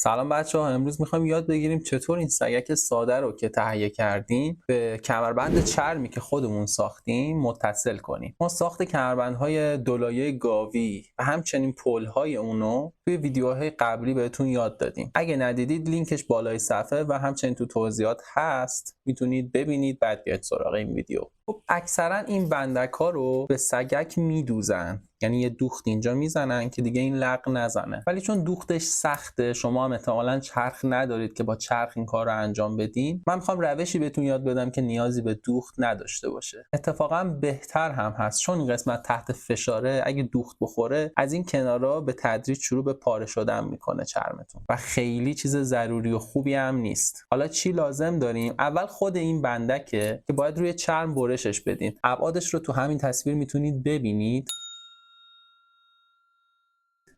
سلام بچه‌ها، امروز می‌خوایم یاد بگیریم چطور این سگک ساده رو که تهیه کردیم به کمربند چرمی که خودمون ساختیم متصل کنیم. ما ساخت کمربندهای دولایه گاوی و همچنین پل‌های اونو توی ویدیوهای قبلی بهتون یاد دادیم. اگه ندیدید لینکش بالای صفحه و همچنین تو توضیحات هست، میتونید ببینید بعد بیاید سراغ این ویدیو. خب اکثرا این بندک‌ها رو به سگک میدوزن، یعنی یه دوخت اینجا میزنن که دیگه این لق نزنه. ولی چون دوختش سخته، شما هم احتمالاً چرخ ندارید که با چرخ این کار رو انجام بدین. من میخوام روشی بهتون یاد بدم که نیازی به دوخت نداشته باشه. اتفاقا بهتر هم هست، چون این قسمت تحت فشاره. اگه دوخت بخوره از این کنارا به تدریج شروع به پاره شدن میکنه چرمتون و خیلی چیز ضروری و خوبی هم نیست. حالا چی لازم داریم؟ اول خود این بندکه که باید روی چرم برشش بدین. ابعادش رو تو همین تصویر میتونید ببینید.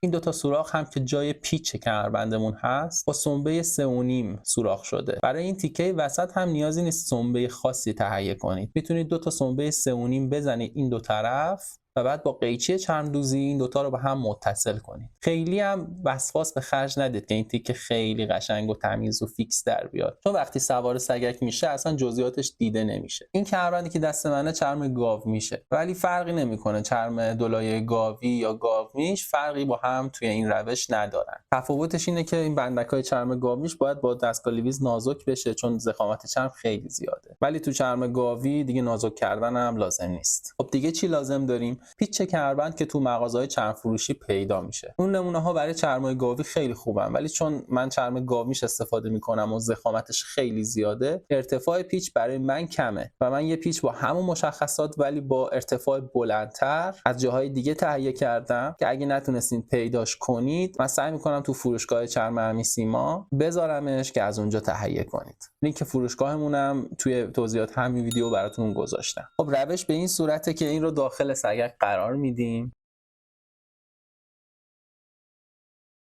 این دوتا سوراخ هم که جای پیچ کمربندمون هست با سنبه 3.5 سوراخ شده. برای این تیکه وسط هم نیازی نیست سنبه خاصی تهیه کنید. میتونید دوتا سنبه 3.5 بزنید این دو طرف و بعد با قیچی چرم دوزی این دوتا رو به هم متصل کنید. خیلی هم وسواس به خرج ندید که این تیکه خیلی قشنگ و تمیز و فیکس در بیاد، چون وقتی سوار سگک میشه اصلا جزئیاتش دیده نمیشه. این کمربندی که دست منه چرم گاو میشه، ولی فرقی نمیکنه چرم دولایه گاوی یا گاومیش، فرقی با هم توی این روش ندارن. تفاوتش اینه که این بندکای چرم گاومیش باید با دستگاه لیویز نازک بشه چون ضخامت چرم خیلی زیاده، ولی تو چرم گاوی دیگه نازک کردن هم لازم نیست. خب دیگه چی لازم داریم؟ پیچ کمربند که تو مغازه‌های چرم فروشی پیدا میشه. اون نمونه‌ها برای چرمای گاوی خیلی خوبن، ولی چون من چرم گاویش استفاده میکنم و ضخامتش خیلی زیاده، ارتفاع پیچ برای من کمه و من یه پیچ با همون مشخصات ولی با ارتفاع بلندتر از جاهای دیگه تهیه کردم که اگه نتونستین پیداش کنید، من سعی میکنم تو فروشگاه چرم امی سیما بذارمش که از اونجا تهیه کنید. لینک فروشگاهمونم توی توضیحات همین ویدیو براتون گذاشتم. خب روش به این صورته که این رو داخل سگک قرار میدیم،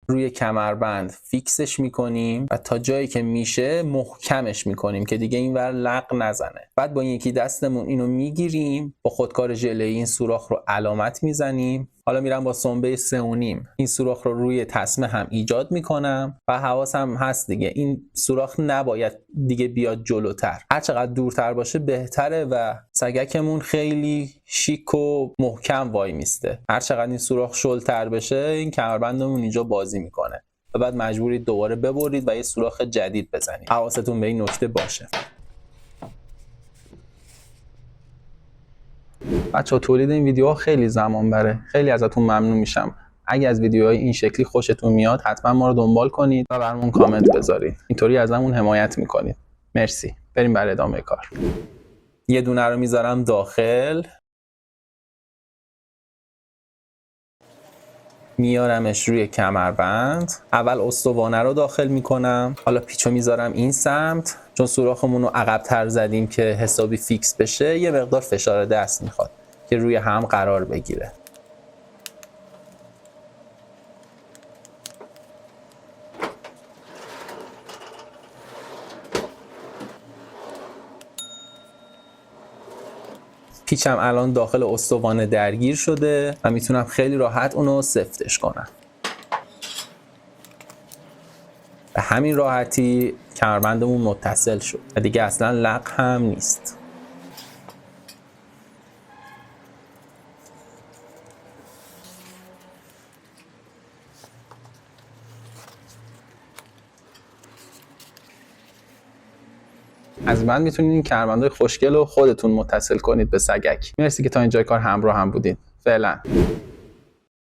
روی کمربند فیکسش میکنیم و تا جایی که میشه محکمش میکنیم که دیگه اینور لق نزنه. بعد با یکی دستمون اینو میگیریم، با خودکار ژله‌ای این سوراخ رو علامت میزنیم. حالا میرم با سنبه 3.5 این سوراخ رو روی تسمه هم ایجاد میکنم و حواسم هست دیگه این سوراخ نباید دیگه بیاد جلوتر، هر چقدر دورتر باشه بهتره و سگکمون خیلی شیک و محکم وای میسته. هر چقدر این سوراخ شلتر بشه این کمربندمون اینجا بازی میکنه و بعد مجبورید دوباره ببرید و یه سوراخ جدید بزنید. حواستون به این نکته باشه. بچه‌ها تولید این ویدیوها خیلی زمان بره. خیلی ازتون ممنون میشم. اگه از ویدیوهای این شکلی خوشتون میاد حتما ما رو دنبال کنید و برامون کامنت بذارید. اینطوری ازمون حمایت میکنید. مرسی. بریم برای ادامه کار. یه دونه رو میذارم داخل، میارمش روی کمربند. اول استوانه رو داخل میکنم، حالا پیچو میذارم این سمت. چون سوراخمون رو عقب‌تر زدیم که حسابی فیکس بشه، یه مقدار فشار دست میخواد که روی هم قرار بگیره. پیچم الان داخل استوانه درگیر شده و میتونم خیلی راحت اونو سفتش کنم. به همین راحتی کمربندمون متصل شد و دیگه اصلا لق هم نیست. از من میتونید این کمربندهای خوشگل رو خودتون متصل کنید به سگک. مرسی که تا اینجای کار همراه هم بودین. فعلا.